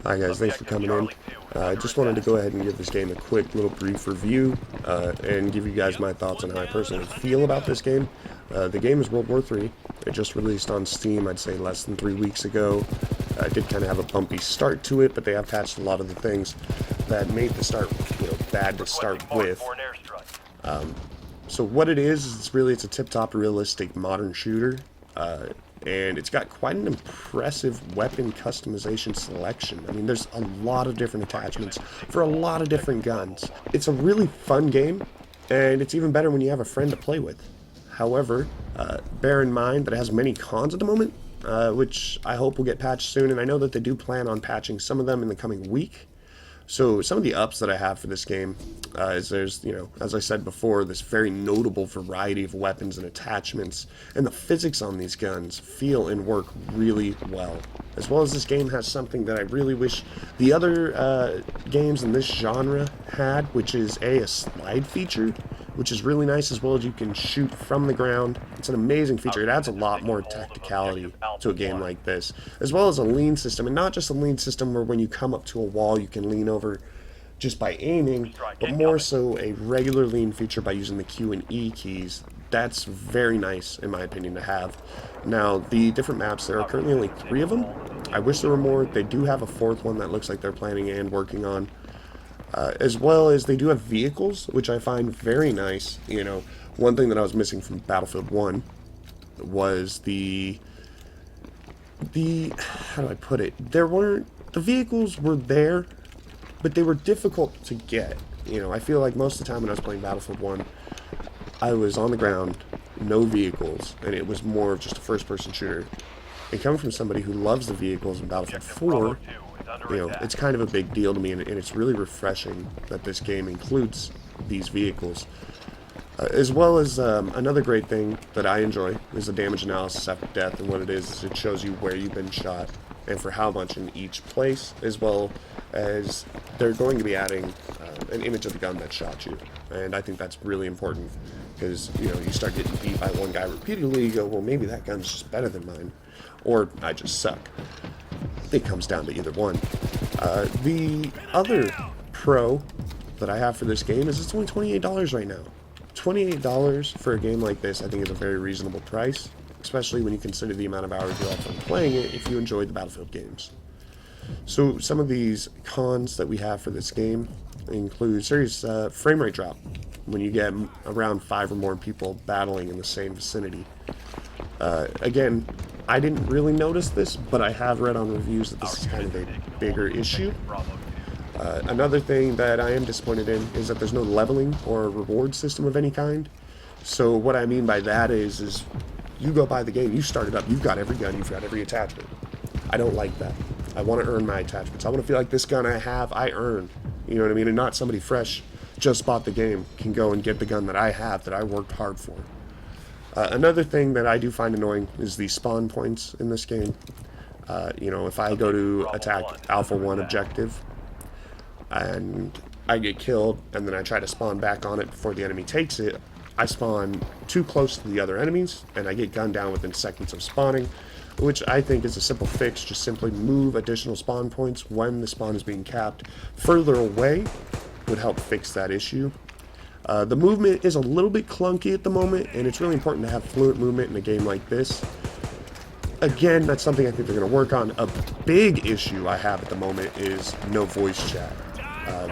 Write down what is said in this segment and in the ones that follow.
Hi guys, thanks for coming in. I just wanted to go ahead and give this game a quick little brief review and give you guys my thoughts on how I personally feel about this game. The game is WW3. It just released on Steam, I'd say less than 3 weeks ago. I did kind of have a bumpy start to it, but they have patched a lot of the things that made the start, bad to start with. So what it is it's a tip-top realistic modern shooter. And it's got quite an impressive weapon customization selection. I mean, there's a lot of different attachments for a lot of different guns. It's a really fun game, and it's even better when you have a friend to play with. However, bear in mind that it has many cons at the moment, which I hope will get patched soon, and I know that they do plan on patching some of them in the coming week. So some of the ups that I have for this game is there's, as I said before, this very notable variety of weapons and attachments, and the physics on these guns feel and work really well. As well as this game has something that I really wish the other games in this genre had, which is a slide feature, which is really nice, as well as you can shoot from the ground. It's an amazing feature. It adds a lot more tacticality to a game like this, as well as a lean system, and not just a lean system where when you come up to a wall you can lean over just by aiming, but more so a regular lean feature by using the Q and E keys. That's very nice, in my opinion, to have. Now, the different maps, there are currently only 3 of them. I wish there were more. They do have a 4th one that looks like they're planning and working on. As well as they do have vehicles, which I find very nice. One thing that I was missing from Battlefield 1 was the how do I put it? The vehicles were there, but they were difficult to get. I feel like most of the time when I was playing Battlefield 1, I was on the ground, no vehicles, and it was more of just a first-person shooter. And coming from somebody who loves the vehicles in Battlefield 4, it's kind of a big deal to me, and it's really refreshing that this game includes these vehicles. As well as another great thing that I enjoy is the damage analysis after death, and what it is it shows you where you've been shot and for how much in each place, as well as they're going to be adding an image of the gun that shot you. And I think that's really important, because you start getting beat by one guy repeatedly, you go, well, maybe that gun's just better than mine, or I just suck. It comes down to either one. The other pro that I have for this game is it's only $28 right now. $28 for a game like this I think is a very reasonable price, especially when you consider the amount of hours you'll have fun playing it if you enjoy the Battlefield games. So some of these cons that we have for this game include serious frame rate drop when you get around 5 or more people battling in the same vicinity. Again, I didn't really notice this, but I have read on reviews that this is kind of a bigger issue. Another thing that I am disappointed in is that there's no leveling or reward system of any kind. So what I mean by that is you go buy the game, you start it up, you've got every gun, you've got every attachment. I don't like that. I want to earn my attachments. I want to feel like this gun I have, I earned. You know what I mean? And not somebody fresh, just bought the game, can go and get the gun that I have, that I worked hard for. Another thing that I do find annoying is the spawn points in this game. If I go to attack Alpha 1 objective, and I get killed, and then I try to spawn back on it before the enemy takes it, I spawn too close to the other enemies, and I get gunned down within seconds of spawning, which I think is a simple fix. Just simply move additional spawn points when the spawn is being capped further away would help fix that issue. The movement is a little bit clunky at the moment, and it's really important to have fluent movement in a game like this. Again, that's something I think they're going to work on. A big issue I have at the moment is no voice chat.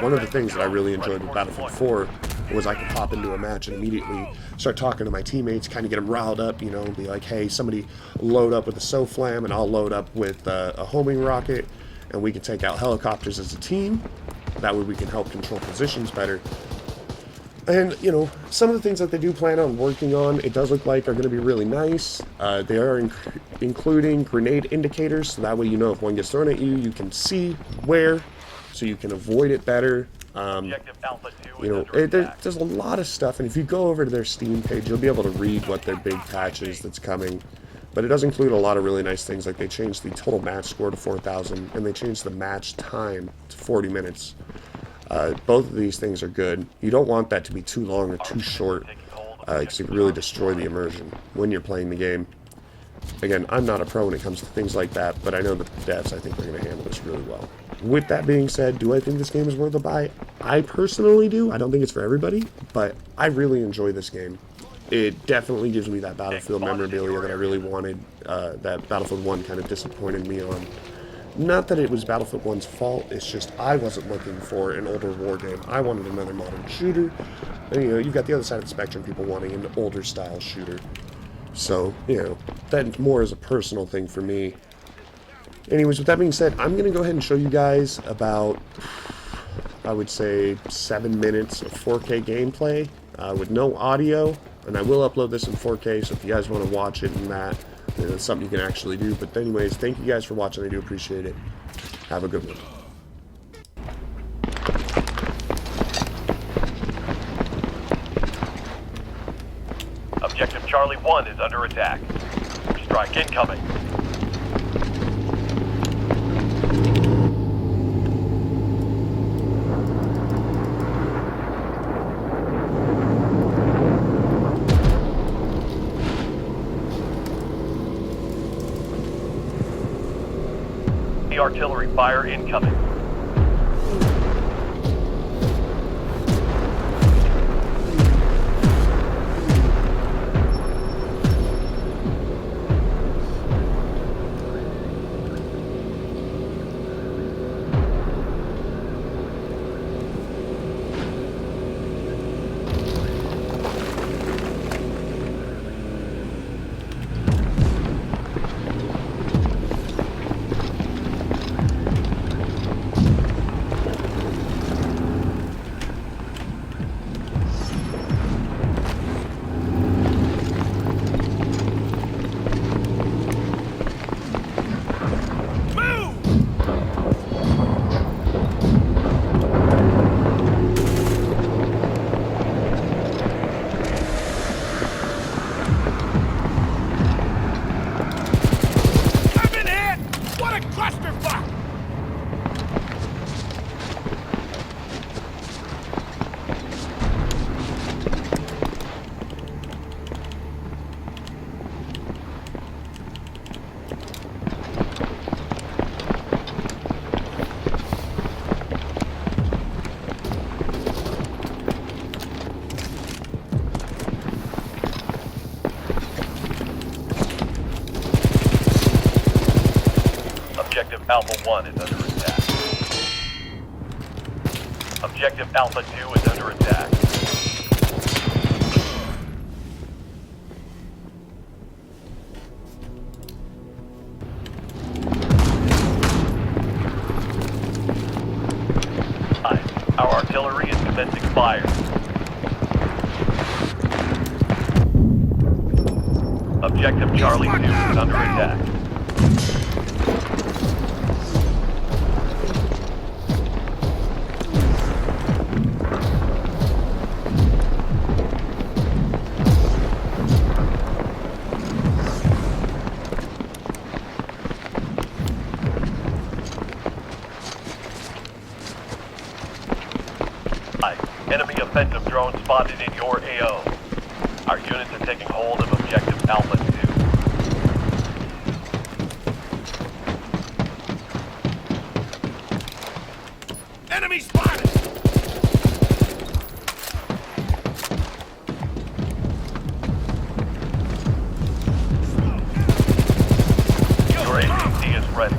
One of the things that I really enjoyed with Battlefield 4 was I could pop into a match and immediately start talking to my teammates, kind of get them riled up, be like, hey, somebody load up with a SOFLAM, and I'll load up with a homing rocket, and we can take out helicopters as a team. That way we can help control positions better. And, some of the things that they do plan on working on, it does look like are going to be really nice. They are including grenade indicators, so that way if one gets thrown at you, you can see where, so you can avoid it better. There's a lot of stuff, and if you go over to their Steam page, you'll be able to read what their big patch is that's coming. But it does include a lot of really nice things, like they changed the total match score to 4,000, and they changed the match time to 40 minutes. Both of these things are good. You don't want that to be too long or too short, because it can really destroy the immersion when you're playing the game. Again, I'm not a pro when it comes to things like that, but I know that the devs, I think, are going to handle this really well. With that being said, do I think this game is worth a buy? I personally do. I don't think it's for everybody, but I really enjoy this game. It definitely gives me that Battlefield memorabilia that I really wanted, that Battlefield 1 kind of disappointed me on. Not that it was Battlefield 1's fault, it's just I wasn't looking for an older war game. I wanted another modern shooter. And, you know, you've got the other side of the spectrum, people wanting an older style shooter. So, you know, that more is a personal thing for me. Anyways, with that being said, I'm going to go ahead and show you guys about, I would say, 7 minutes of 4K gameplay with no audio. And I will upload this in 4K, so if you guys want to watch it and that, it's something you can actually do. But anyways, thank you guys for watching. I do appreciate it. Have a good one. Objective Charlie 1 is under attack. Strike incoming. Artillery fire incoming. Objective Alpha 1 is under attack. Objective Alpha 2 is under attack. Our artillery is commencing fire. Objective Charlie 2 is under attack. Enemy offensive drone spotted in your AO. Our units are taking hold of Objective Alpha 2. Enemy spotted! Your APC is ready.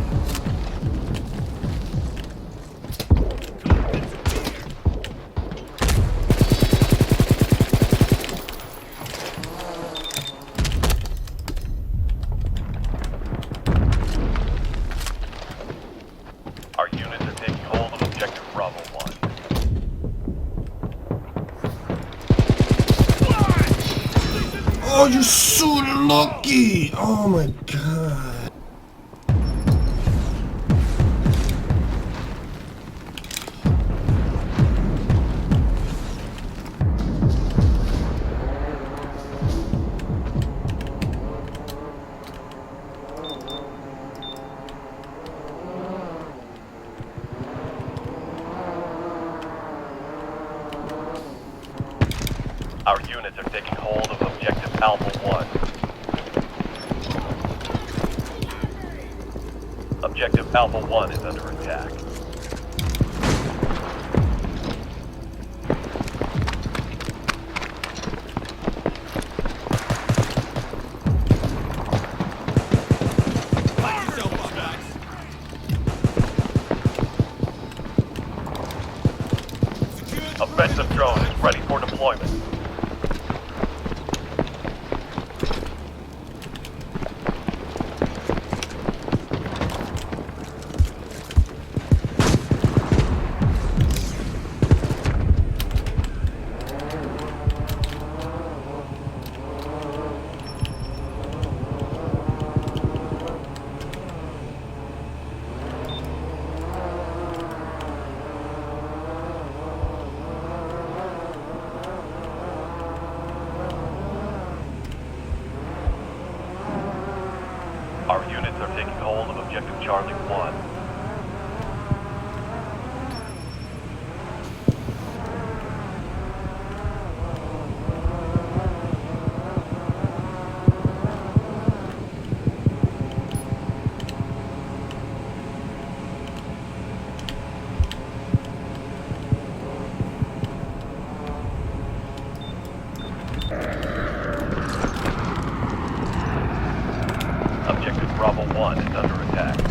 Our units are taking hold of Objective Bravo 1. Oh, you're so lucky! Oh my god. Our units are taking hold of Objective Alpha 1. Objective Alpha 1 is under attack. deployment. Our units are taking hold of objective Charlie 1. Objective Bravo 1 is under attack.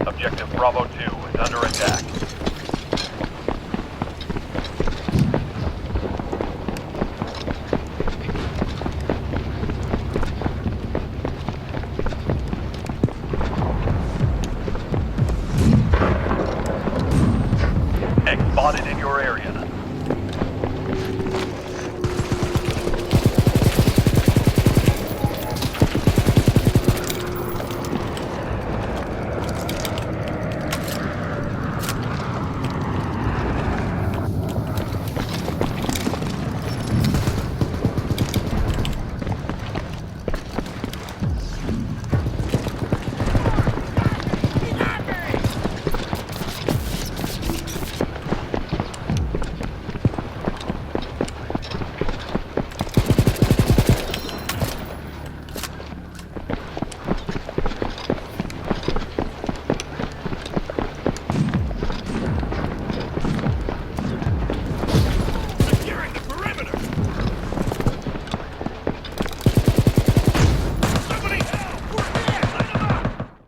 Objective Bravo 2 is under attack. Egg spotted in